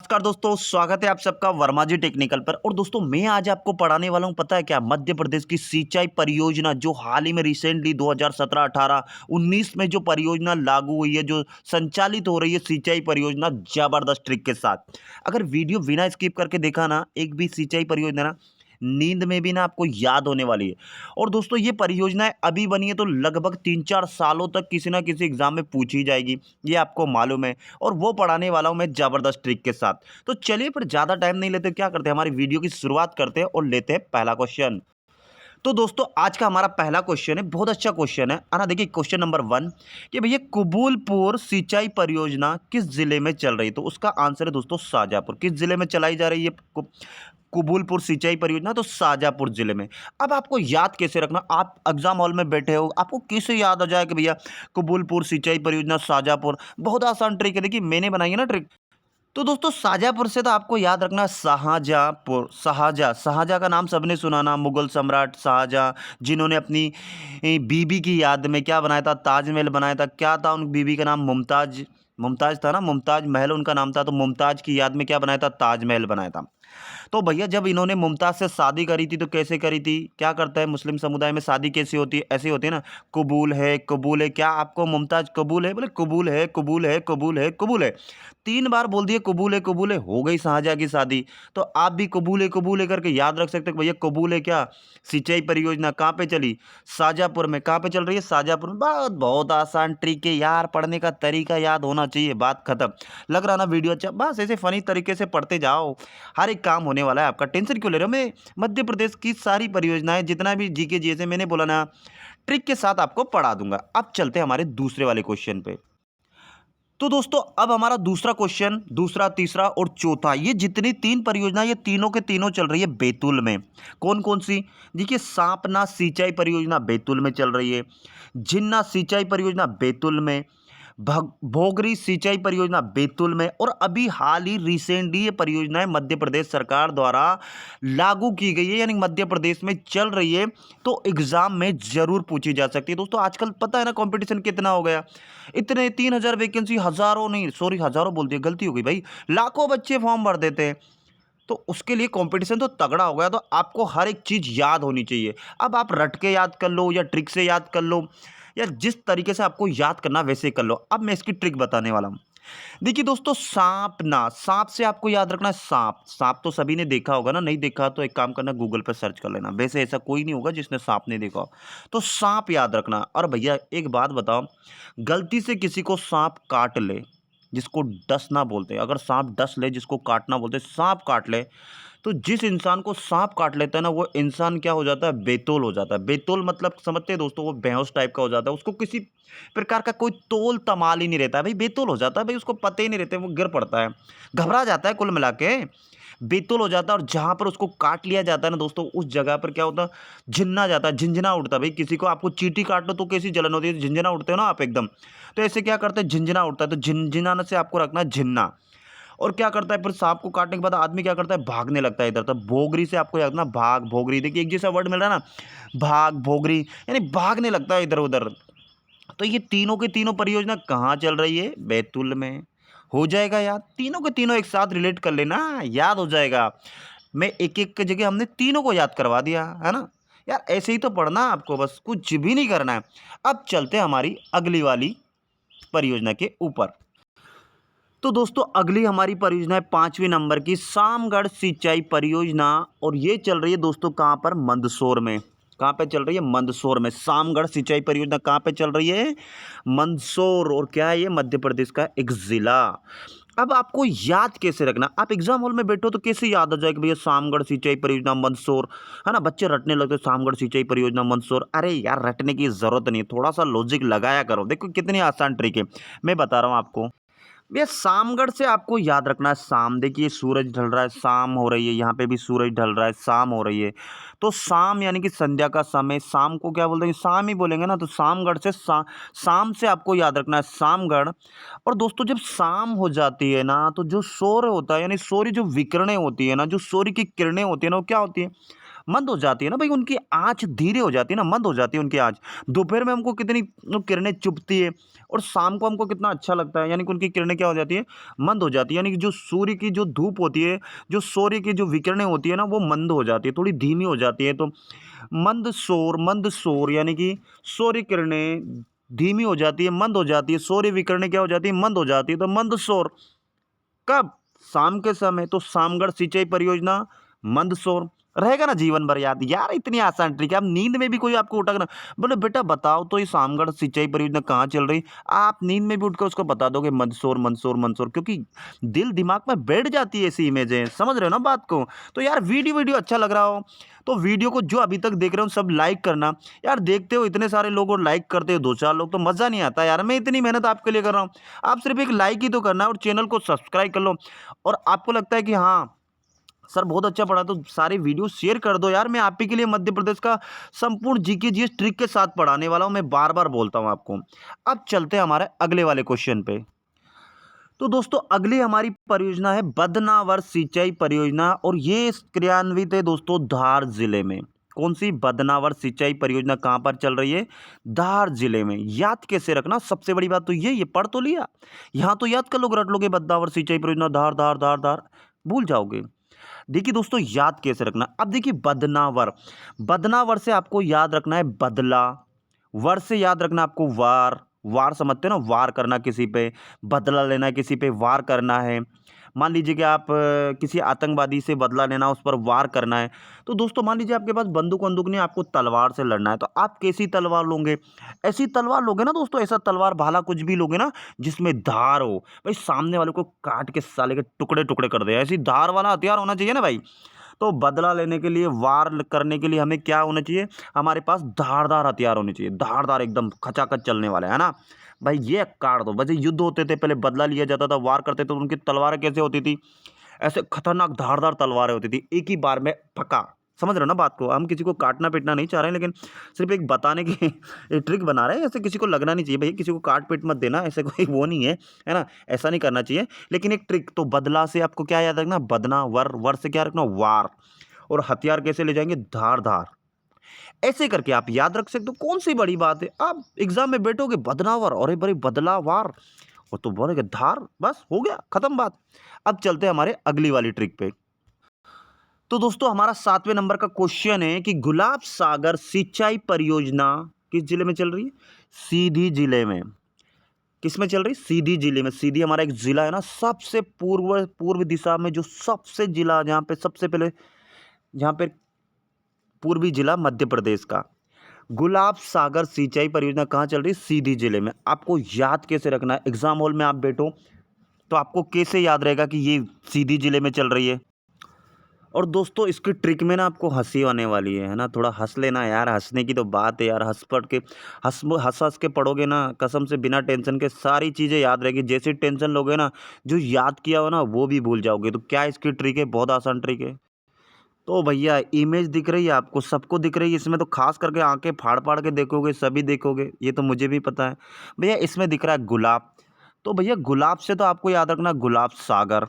नमस्कार दोस्तों, स्वागत है आप सबका वर्मा जी टेक्निकल पर। और दोस्तों मैं आज आपको पढ़ाने वाला हूं, पता है क्या, मध्य प्रदेश की सिंचाई परियोजना जो हाल ही में रिसेंटली 2017, 18, 19 में जो परियोजना लागू हुई है, जो संचालित हो रही है सिंचाई परियोजना जबरदस्त ट्रिक के साथ। अगर वीडियो बिना स्किप करके देखा ना, एक भी सिंचाई परियोजना ना, नींद में भी ना आपको याद होने वाली है। और दोस्तों ये परियोजनाएं अभी बनी है तो लगभग 3-4 सालों तक किसी ना किसी एग्जाम में पूछी जाएगी, ये आपको मालूम है। और वो पढ़ाने वाला हूं मैं जबरदस्त ट्रिक के साथ। तो चलिए फिर ज़्यादा टाइम नहीं लेते, क्या करते हैं, हमारी वीडियो की शुरुआत करते हैं और लेते हैं पहला क्वेश्चन। तो दोस्तों आज का हमारा पहला क्वेश्चन है, बहुत अच्छा क्वेश्चन है ना। देखिए क्वेश्चन नंबर 1 कि भैया कुबूलपुर सिंचाई परियोजना किस जिले में चल रही है। तो उसका आंसर है दोस्तों शाहजहाँपुर। किस जिले में चलाई जा रही है कुबूलपुर सिंचाई परियोजना? तो शाहजहाँपुर जिले में। अब आपको याद कैसे रखना, आप एग्जाम हॉल में बैठे हो, आपको कैसे याद आ जाए कि भैया कुबूलपुर सिंचाई परियोजना शाहजहाँपुर? बहुत आसान ट्रिक है, देखिए मैंने बनाई है ना ट्रिक। तो दोस्तों शाहजहाँपुर से तो आपको याद रखना शाहजहाँपुर। शाहजहाँ का नाम सबने सुना ना, मुगल सम्राट शाहजहाँ, जिन्होंने अपनी बीबी की याद में क्या बनाया था, ताजमहल बनाया था। क्या था उन बीबी का नाम? मुमताज। मुमताज था ना, मुमताज महल उनका नाम था। तो मुमताज की याद में क्या बनाया था? ताजमहल बनाया था। तो भैया जब इन्होंने मुमताज़ से शादी करी थी तो कैसे करी थी? क्या करता है मुस्लिम समुदाय में शादी कैसी होती है? ऐसी होती है ना, कबूल है कबूल है। क्या आपको मुमताज़ कबूल है? बोले कबूल है कबूल है कबूल है कबूल है। 3 बार बोल दिए कबूल है, हो गई शाहजहाँ की शादी। तो आप भी कबूल है करके याद रख सकते हो भैया कबूल है क्या सिंचाई परियोजना कहाँ पे चली? शाहजहाँपुर में। कहाँ पे चल रही है? शाहजहाँपुर में। बहुत बहुत आसान ट्रिक है यार, पढ़ने का तरीका याद होना चाहिए, बात खत्म। लग रहा ना वीडियो अच्छा? बस ऐसे फनी तरीके से पढ़ते जाओ, हर एक काम होने वाला है आपका। टेंशन क्यों ले रहे हो? मैं मध्य प्रदेश की सारी परियोजनाएं, जितना भी जीके जीएस मैंने बोला ना, ट्रिक के साथ आपको पढ़ा दूंगा। अब चलते हैं हमारे दूसरे वाले क्वेश्चन पे। तो दोस्तों अब हमारा दूसरा क्वेश्चन, दूसरा, तीसरा और चौथा, ये जितनी 3 परियोजना, ये तीनों के तीनों चल रही है बैतूल में। कौन कौन सी? देखिए सांपना सिंचाई परियोजना बैतूल में चल रही है, जिन्ना सिंचाई परियोजना बैतूल में, भोगरी सिंचाई परियोजना बैतूल में। और अभी हाल ही रिसेंटली ये परियोजनाएं मध्य प्रदेश सरकार द्वारा लागू की गई है, यानी मध्य प्रदेश में चल रही है। तो एग्जाम में जरूर पूछी जा सकती है। दोस्तों आजकल पता है ना कंपटीशन कितना हो गया, इतने 3,000 वैकेंसी, हजारों नहीं, सॉरी हजारों बोल दिया, गलती हो गई भाई, लाखों बच्चे फॉर्म भर देते हैं। तो उसके लिए कंपटीशन तो तगड़ा हो गया। तो आपको हर एक चीज़ याद होनी चाहिए। अब आप रट के याद कर लो या ट्रिक से याद कर लो, या जिस तरीके से आपको याद करना वैसे कर लो। अब मैं इसकी ट्रिक बताने वाला हूँ। देखिए दोस्तों सांप ना, सांप से आपको याद रखना है सांप। सांप तो सभी ने देखा होगा ना, नहीं देखा तो एक काम करना, गूगल पर सर्च कर लेना। वैसे ऐसा कोई नहीं होगा जिसने सांप नहीं देखा हो। तो सांप याद रखना। और भैया एक बात बताओ, गलती से किसी को सांप काट ले, जिसको डस ना बोलते, अगर सांप डस ले, जिसको काटना बोलते, सांप काट ले, तो जिस इंसान को सांप काट लेता है ना, वो इंसान क्या हो जाता है? बेतौल हो जाता है। बेतौल मतलब समझते हैं दोस्तों, वो बेहोश टाइप का हो जाता है। उसको किसी प्रकार का कोई तोल तमाल ही नहीं रहता है भाई, बेतौल हो जाता है भाई, उसको पता ही नहीं रहता है, वो गिर पड़ता है, घबरा जाता है, कुल मिला के बेतौल हो जाता है। और जहाँ पर उसको काट लिया जाता है ना दोस्तों, उस जगह पर क्या होता है? झिन्ना जाता है, झिंझिना उठता है भाई। किसी को आपको चींटी काट लो तो कैसी जलन होती है, झिंझिना उठते हो ना आप एकदम। तो ऐसे क्या करते हैं? झिंझिना उठता है। तो झिनझिनाने से आपको रखना है झिन्ना। और क्या करता है फिर? सांप को काटने के बाद आदमी क्या करता है? भागने लगता है इधर। तो भोगरी से आपको याद रखना, भाग भोगरी। देखिए एक जैसा वर्ड मिल रहा है ना, भाग भोगरी, यानी भागने लगता है इधर उधर। तो ये तीनों की तीनों परियोजना कहाँ चल रही है? बैतूल में। हो जाएगा याद, तीनों के तीनों एक साथ रिलेट कर लेना, याद हो जाएगा। मैं एक एक की जगह हमने तीनों को याद करवा दिया है ना। यार ऐसे ही तो पढ़ना है आपको, बस कुछ भी नहीं करना है। अब चलते हैं हमारी अगली वाली परियोजना के ऊपर। तो दोस्तों अगली हमारी परियोजना है 5वें नंबर की, सामगढ़ सिंचाई परियोजना। और ये चल रही है दोस्तों कहाँ पर? मंदसौर में। कहाँ पे चल रही है? मंदसौर में। सामगढ़ सिंचाई परियोजना कहाँ पे चल रही है? मंदसौर। और क्या है ये? मध्य प्रदेश का एक जिला। अब आपको याद कैसे रखना, आप एग्जाम हॉल में बैठो तो कैसे याद आ जाए कि भैया सामगढ़ सिंचाई परियोजना मंदसौर, है ना? बच्चे रटने लगते हैं, सामगढ़ सिंचाई परियोजना मंदसौर। अरे यार रटने की जरूरत नहीं है, थोड़ा सा लॉजिक लगाया करो। देखो कितनी आसान ट्रिक है, मैं बता रहा हूँ आपको। भैया शामगढ़ से आपको याद रखना है शाम। देखिए सूरज ढल रहा है, शाम हो रही है, यहाँ पे भी सूरज ढल रहा है, शाम हो रही है। तो शाम यानी कि संध्या का समय, शाम को क्या बोलते हैं? शाम ही बोलेंगे ना। तो शामगढ़ से शाम से आपको याद रखना है शामगढ़। और दोस्तों जब शाम हो जाती है ना, तो जो सूर्य होता है, यानी सूर्य जो विकिरणें होती है ना, जो सूर्य की किरणें होती है ना, वो क्या होती है? मंद हो जाती है ना भाई, उनकी आँच धीरे हो जाती है ना, मंद हो जाती है उनकी आँच। दोपहर में हमको कितनी किरणें चुभती है और शाम को हमको कितना अच्छा लगता है, यानी कि उनकी किरणें क्या हो जाती है, मंद हो जाती है। यानी कि जो सूर्य की जो धूप होती है, जो सूर्य की जो विकिरणें होती है ना, वो मंद हो जाती है, थोड़ी धीमी हो जाती है। तो मंद सौर यानी कि सूर्य किरणें धीमी हो जाती है, मंद हो जाती है, सूर्य विकिरणें क्या हो जाती है, मंद हो जाती है। तो मंद सौर कब? शाम के समय। तो शामगढ़ सिंचाई परियोजना मंद सौर रहेगा ना जीवन भर याद। यार इतनी आसान ट्रिक है, अब नींद में भी कोई आपको उठा कर बोले बेटा बताओ तो ये शामगढ़ सिंचाई परियोजना कहाँ चल रही, आप नींद में भी उठकर उसको बता दोगे मंदसौर मंदसौर मंदसौर, क्योंकि दिल दिमाग में बैठ जाती है ऐसी इमेजें। समझ रहे हो ना बात को? तो यार वीडियो वीडियो अच्छा लग रहा हो तो वीडियो को जो अभी तक देख रहे हो सब लाइक करना। यार देखते हो इतने सारे लोग और लाइक करते हो 2-4 लोग, तो मज़ा नहीं आता यार। मैं इतनी मेहनत आपके लिए कर रहा हूँ, आप सिर्फ एक लाइक ही तो करना है और चैनल को सब्सक्राइब कर लो। और आपको लगता है कि हाँ सर बहुत अच्छा पढ़ा, तो सारे वीडियो शेयर कर दो यार। मैं आप ही के लिए मध्य प्रदेश का संपूर्ण जीके जीएस ट्रिक के साथ पढ़ाने वाला हूँ, मैं बार बार बोलता हूँ आपको। अब चलते हैं हमारे अगले वाले क्वेश्चन पे। तो दोस्तों अगली हमारी परियोजना है बदनावर सिंचाई परियोजना, और ये क्रियान्वित है दोस्तों धार जिले में। कौन सी? बदनावर सिंचाई परियोजना कहाँ पर चल रही है? धार जिले में। याद कैसे रखना, सबसे बड़ी बात तो ये पढ़ तो लिया, यहाँ तो याद कर लोगे, रट लोगे बदनावर सिंचाई परियोजना धार धार धार धार, भूल जाओगे। देखिए दोस्तों याद कैसे रखना, अब देखिए बदनावर, बदनावर से आपको याद रखना है बदला, वर से याद रखना आपको वार, वार समझते हो ना, वार करना किसी पे, बदला लेना है किसी पे, वार करना है। मान लीजिए कि आप किसी आतंकवादी से बदला लेना, उस पर वार करना है। तो दोस्तों मान लीजिए आपके पास बंदूक वंदूक नहीं, आपको तलवार से लड़ना है, तो आप कैसी तलवार लोगे? ऐसी तलवार लोगे ना दोस्तों, ऐसा तलवार भाला कुछ भी लोगे ना जिसमें धार हो, भाई सामने वाले को काट के साले के टुकड़े टुकड़े कर दे, ऐसी धार वाला हथियार होना चाहिए ना भाई। तो बदला लेने के लिए, वार करने के लिए हमें क्या होना चाहिए? हमारे पास धारदार हथियार होने चाहिए, धारदार एकदम खचाखच चलने वाले, है ना भाई। ये काट दो। वैसे युद्ध होते थे पहले, बदला लिया जाता था, वार करते थे, तो उनकी तलवारें कैसे होती थी? ऐसे खतरनाक धारदार तलवारें होती थी, एक ही बार में फका। समझ रहे हो ना बात को? हम किसी को काटना पीटना नहीं चाह रहे हैं, लेकिन सिर्फ एक बताने की एक ट्रिक बना रहे हैं। ऐसे किसी को लगना नहीं चाहिए भाई, किसी को काट पीट मत देना, ऐसे कोई वो नहीं है ना, ऐसा नहीं करना चाहिए। लेकिन एक ट्रिक, तो बदला से आपको क्या याद रखना? बदना, वर, वर से क्या रखना? वार। और हथियार कैसे ले जाएंगे? धार धार। ऐसे करके आप याद रख सकते हो, कौन सी बड़ी बात है। आप एग्जाम में बैठोगे बदनावर, अरे बड़े बदलावार, और तो बोलेगे धार, बस हो गया, खत्म बात। अब चलते हैं हमारे अगली वाली ट्रिक पे। तो दोस्तों हमारा 7वें नंबर का क्वेश्चन है कि गुलाब सागर सिंचाई परियोजना किस जिले में चल रही है? सीधी जिले में। किस में चल रही? सीधी जिले में। सीधी हमारा एक जिला है ना, सबसे पूर्व पूर्व दिशा में, जो सबसे जिला जहाँ पे सबसे पहले, जहाँ पे पूर्वी जिला मध्य प्रदेश का। गुलाब सागर सिंचाई परियोजना कहाँ चल रही है? सीधी जिले में। आपको याद कैसे रखना है? एग्जाम हॉल में आप बैठो तो आपको कैसे याद रहेगा कि ये सीधी जिले में चल रही है? और दोस्तों इसकी ट्रिक में ना आपको हंसी आने वाली है ना, थोड़ा हंस लेना यार, हंसने की तो बात है यार। हंस पढ़ के हंस हंस के पढ़ोगे ना, कसम से बिना टेंशन के सारी चीज़ें याद रहेगी। जैसी टेंशन लोगे ना, जो याद किया हो ना वो भी भूल जाओगे। तो क्या इसकी ट्रिक है? बहुत आसान ट्रिक है। तो भैया इमेज दिख रही है आपको, सबको दिख रही है, इसमें तो खास करके आंखें फाड़ फाड़ के देखोगे, सभी देखोगे, ये तो मुझे भी पता है। भैया इसमें दिख रहा है गुलाब, तो भैया गुलाब से तो आपको याद रखना गुलाब सागर।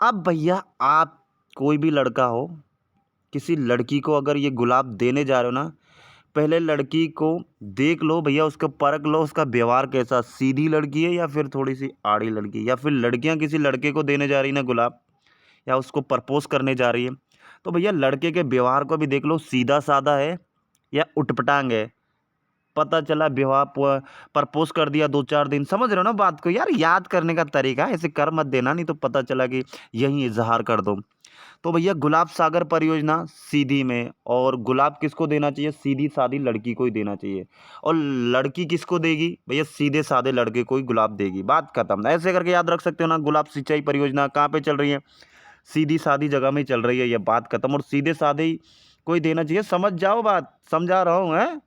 अब भैया आप कोई भी लड़का हो, किसी लड़की को अगर ये गुलाब देने जा रहे हो ना, पहले लड़की को देख लो भैया, उसका परख लो, उसका व्यवहार कैसा, सीधी लड़की है या फिर थोड़ी सी आड़ी लड़की, या फिर लड़कियां किसी लड़के को देने जा रही ना गुलाब, या उसको प्रपोज करने जा रही है, तो भैया लड़के के व्यवहार को भी देख लो, सीधा साधा है या उटपटांग है। पता चला विवाह प्रपोज कर दिया 2-4 दिन, समझ रहे हो ना बात को? यार याद करने का तरीका है, ऐसे कर मत देना, नहीं तो पता चला कि यहीं इजहार कर दो। तो भैया गुलाब सागर परियोजना सीधी में, और गुलाब किसको देना चाहिए? सीधी सादी लड़की को ही देना चाहिए। और लड़की किसको देगी? भैया सीधे साधे लड़के को ही गुलाब देगी, बात खत्म। ऐसे करके याद रख सकते हो ना। गुलाब सिंचाई परियोजना कहाँ पे चल रही है? सीधी सादी जगह में ही चल रही है, ये बात खत्म। और सीधे साधे ही कोई देना चाहिए, समझ जाओ बात, समझा रहा हूँ है।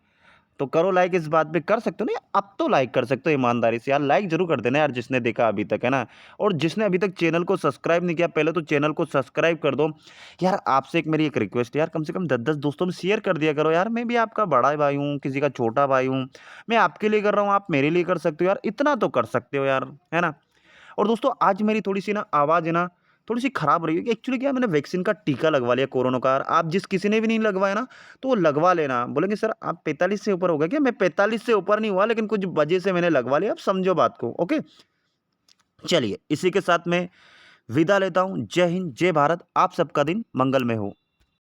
तो करो लाइक, इस बात पे कर सकते हो नहीं, अब तो लाइक कर सकते हो ईमानदारी से यार, लाइक जरूर कर देना यार जिसने देखा अभी तक, है ना। और जिसने अभी तक चैनल को सब्सक्राइब नहीं किया, पहले तो चैनल को सब्सक्राइब कर दो यार। आपसे एक मेरी एक रिक्वेस्ट है यार, कम से कम 10-10 दोस्तों में शेयर कर दिया करो यार। मैं भी आपका बड़ा भाई हूँ, किसी का छोटा भाई हूँ, मैं आपके लिए कर रहा हूँ, आप मेरे लिए कर सकते हो यार, इतना तो कर सकते हो यार, है ना। और दोस्तों आज मेरी थोड़ी सी ना आवाज़ है ना, थोड़ी-सी खराब रही है कि एक्चुअली क्या है मैंने वैक्सीन का टीका लगवा लिया कोरोना का। और आप जिस किसी ने भी नहीं लगवाया ना, तो वो लगवा लेना। बोलेंगे सर आप 45 से ऊपर हो गए क्या? मैं 45 से ऊपर नहीं हुआ, लेकिन कुछ वजह से मैंने लगवा लिया, आप समझो बात को, ओके? चलिए, इसी के साथ मैं विदा लेता हूँ। जय हिंद, जय भारत। आप सबका दिन मंगलमय हो।